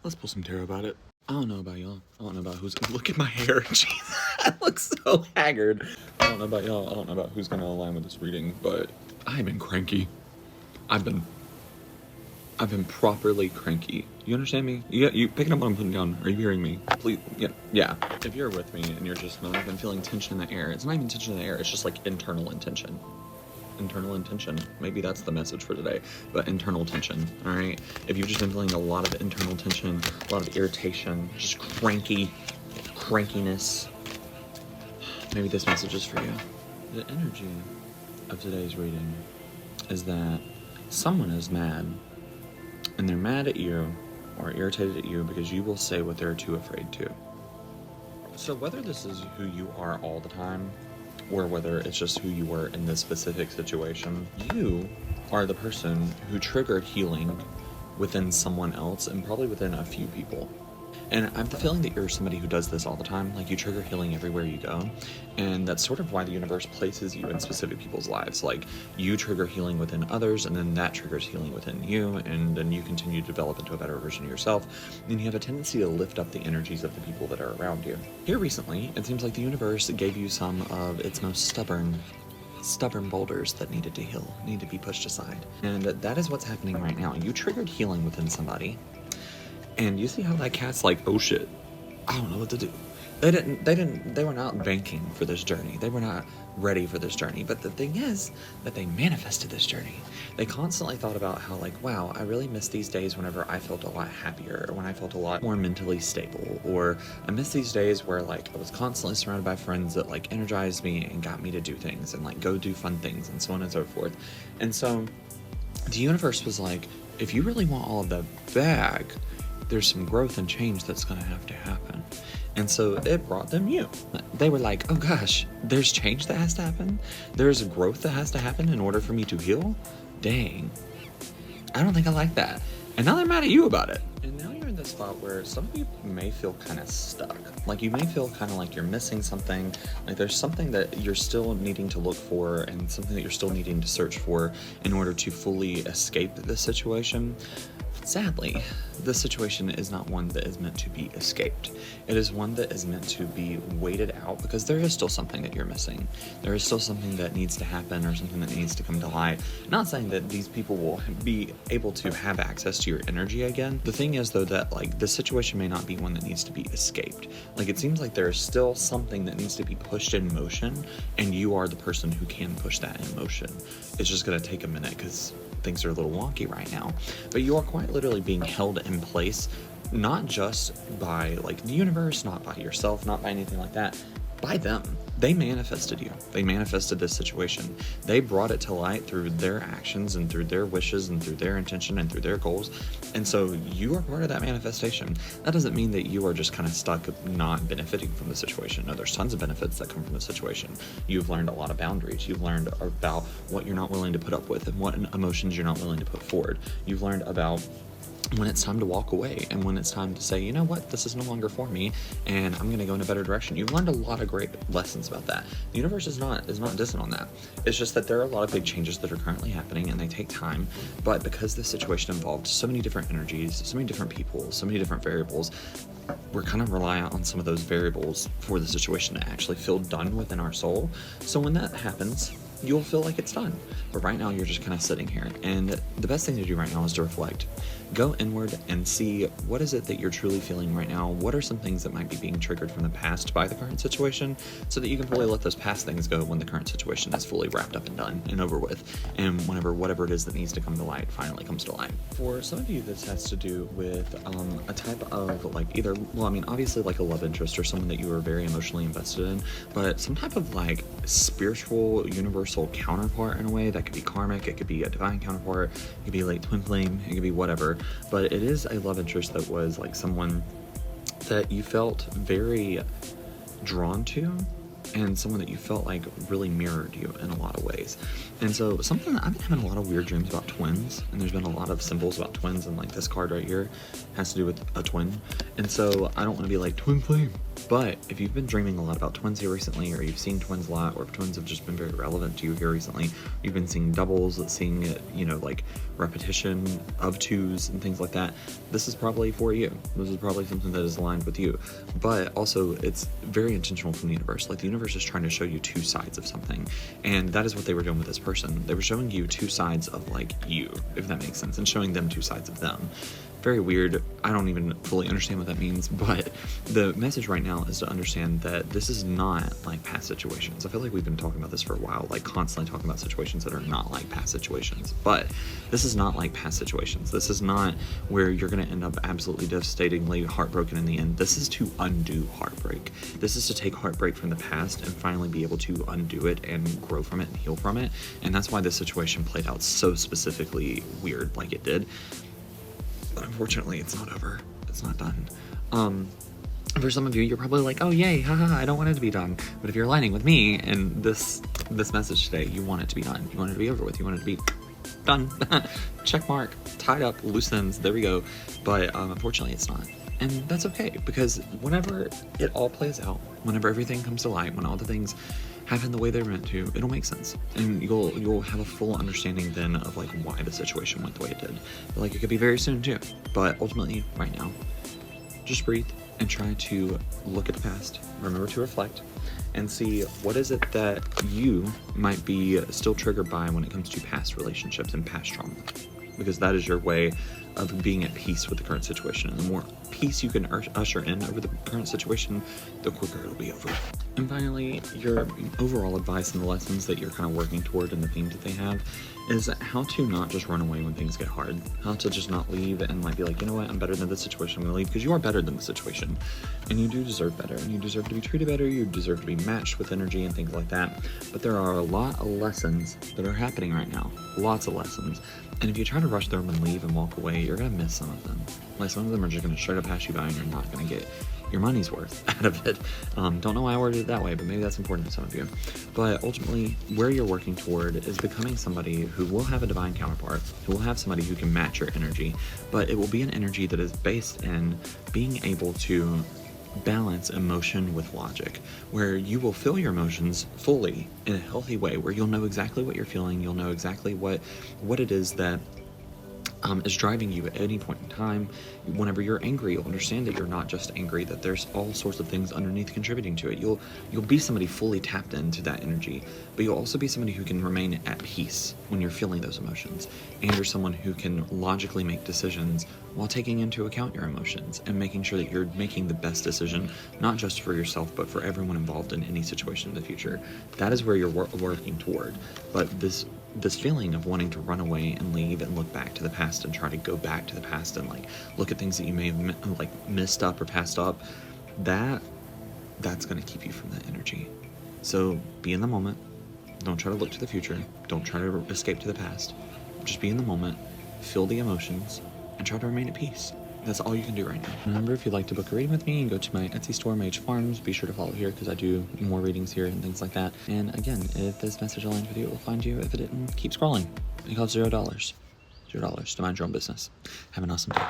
Let's pull some tarot about it. I don't know about y'all. I don't know about who's gonna look at my hair. Jeez, I look so haggard. I don't know about y'all. I don't know about who's gonna align with this reading, but I've been cranky. I've been properly cranky. You understand me? You picking up what I'm putting down? Are you hearing me? Please, yeah. If you're with me and you're just not even feeling tension in the air, it's not even tension in the air. It's just like internal intention. Internal intention. Maybe that's the message for today, but internal tension, all right? If you've just been feeling a lot of internal tension, a lot of irritation, just crankiness, maybe this message is for you. The energy of today's reading is that someone is mad, and they're mad at you or irritated at you because you will say what they're too afraid to. So whether this is who you are all the time, or whether it's just who you were in this specific situation, you are the person who triggered healing within someone else and probably within a few people. And I have the feeling that you're somebody who does this all the time, like you trigger healing everywhere you go. And that's sort of why the universe places you in specific people's lives. Like you trigger healing within others, and then that triggers healing within you, and then you continue to develop into a better version of yourself. And you have a tendency to lift up the energies of the people that are around you. Here recently, it seems like the universe gave you some of its most stubborn boulders that needed to heal, need to be pushed aside. And that is what's happening right now. You triggered healing within somebody. And you see how that cat's like, oh shit, I don't know what to do. They were not banking for this journey. They were not ready for this journey. But the thing is that they manifested this journey. They constantly thought about how like, wow, I really miss these days whenever I felt a lot happier, or when I felt a lot more mentally stable, or I miss these days where like I was constantly surrounded by friends that like energized me and got me to do things and like go do fun things and so on and so forth. And so the universe was like, if you really want all of that back, there's some growth and change that's going to have to happen. And so it brought them you. They were like, oh gosh, there's change that has to happen? There's growth that has to happen in order for me to heal? Dang. I don't think I like that. And now they're mad at you about it. And now you're in this spot where some of you may feel kind of stuck. Like you may feel kind of like you're missing something. Like there's something that you're still needing to look for and something that you're still needing to search for in order to fully escape this situation. Sadly, this situation is not one that is meant to be escaped. It is one that is meant to be waited out because there is still something that you're missing. There is still something that needs to happen or something that needs to come to light. Not saying that these people will be able to have access to your energy again. The thing is though that like this situation may not be one that needs to be escaped. Like it seems like there is still something that needs to be pushed in motion, and you are the person who can push that in motion. It's just going to take a minute because things are a little wonky right now, but you are quite literally being held in place, not just by like the universe, not by yourself, not by anything like that, by them. They manifested you. They manifested this situation. They brought it to light through their actions and through their wishes and through their intention and through their goals. And so you are part of that manifestation. That doesn't mean that you are just kind of stuck not benefiting from the situation. No, there's tons of benefits that come from the situation. You've learned a lot of boundaries. You've learned about what you're not willing to put up with and what emotions you're not willing to put forward. You've learned about when it's time to walk away and when it's time to say, you know what, this is no longer for me and I'm going to go in a better direction. You've learned a lot of great lessons about that. The universe is not dissing on that. It's just that there are a lot of big changes that are currently happening and they take time, but because this situation involved so many different energies, so many different people, so many different variables, we're kind of reliant on some of those variables for the situation to actually feel done within our soul. So when that happens, you'll feel like it's done. But right now you're just kind of sitting here, and the best thing to do right now is to reflect. Go inward and see what is it that you're truly feeling right now. What are some things that might be being triggered from the past by the current situation, so that you can fully let those past things go when the current situation is fully wrapped up and done and over with, and whenever whatever it is that needs to come to light finally comes to light. For some of you, this has to do with a type of like either, well, I mean, obviously like a love interest or someone that you are very emotionally invested in, but some type of like spiritual universal counterpart in a way. That could be karmic, it could be a divine counterpart, it could be like twin flame, it could be whatever, but it is a love interest that was like someone that you felt very drawn to, and someone that you felt like really mirrored you in a lot of ways. And so something that I've been having a lot of weird dreams about twins, and there's been a lot of symbols about twins, and like this card right here has to do with a twin. And so I don't want to be like twin flame, But if you've been dreaming a lot about twins here recently, or you've seen twins a lot, or if twins have just been very relevant to you here recently, you've been seeing doubles, seeing, like repetition of twos and things like that, this is probably for you. This is probably something that is aligned with you. But also, it's very intentional from the universe. Like, the universe is trying to show you two sides of something. And that is what they were doing with this person. They were showing you two sides of, like, you, if that makes sense, and showing them two sides of them. Very weird. I don't even fully understand what that means, but the message right now is to understand that this is not like past situations. I feel like we've been talking about this for a while, like constantly talking about situations that are not like past situations, but this is not like past situations. This is not where you're going to end up absolutely devastatingly heartbroken in the end. This is to undo heartbreak. This is to take heartbreak from the past and finally be able to undo it and grow from it and heal from it. And that's why this situation played out so specifically weird like it did. But unfortunately, it's not over. It's not done. For some of you, you're probably like, oh, yay, haha, I don't want it to be done. But if you're aligning with me and this message today, you want it to be done. You want it to be over with. You want it to be done. Check mark, tied up, loose ends, there we go. But unfortunately, it's not. And that's okay, because whenever it all plays out, whenever everything comes to light, when all the things happen the way they're meant to, it'll make sense. And you'll have a full understanding then of like why the situation went the way it did. But like it could be very soon too. But ultimately, right now, just breathe and try to look at the past. Remember to reflect and see what is it that you might be still triggered by when it comes to past relationships and past trauma. Because that is your way of being at peace with the current situation. And the more peace you can usher in over the current situation, the quicker it'll be over. And finally, your overall advice and the lessons that you're kind of working toward and the themes that they have is how to not just run away when things get hard. How to just not leave and like be like, you know what, I'm better than this situation, I'm gonna leave, because you are better than the situation. And you do deserve better, and you deserve to be treated better, you deserve to be matched with energy and things like that. But there are a lot of lessons that are happening right now. Lots of lessons. And if you try to rush through them and leave and walk away, you're gonna miss some of them. Like some of them are just gonna straight up pass you by and you're not gonna get your money's worth out of it. Don't know why I worded it that way, but maybe that's important to some of you. But ultimately, where you're working toward is becoming somebody who will have a divine counterpart, who will have somebody who can match your energy, but it will be an energy that is based in being able to balance emotion with logic, where you will feel your emotions fully in a healthy way, where you'll know exactly what you're feeling, you'll know exactly what it is that is driving you at any point in time. Whenever you're angry, you'll understand that you're not just angry, that there's all sorts of things underneath contributing to it. You'll be somebody fully tapped into that energy, but you'll also be somebody who can remain at peace when you're feeling those emotions. And you're someone who can logically make decisions while taking into account your emotions and making sure that you're making the best decision, not just for yourself, but for everyone involved in any situation in the future. That is where you're working toward. But this feeling of wanting to run away and leave and look back to the past and try to go back to the past and like look at things that you may have like missed up or passed up, that's going to keep you from that energy. So be in the moment. Don't try to look to the future. Don't try to escape to the past. Just be in the moment, feel the emotions, and try to remain at peace. That's all you can do right now. Remember, if you'd like to book a reading with me, go to my Etsy store, Mage Farms. Be sure to follow here because I do more readings here and things like that. And again, if this message aligns with you, it will find you. If it didn't, keep scrolling. It costs $0. $0 to mind your own business. Have an awesome day.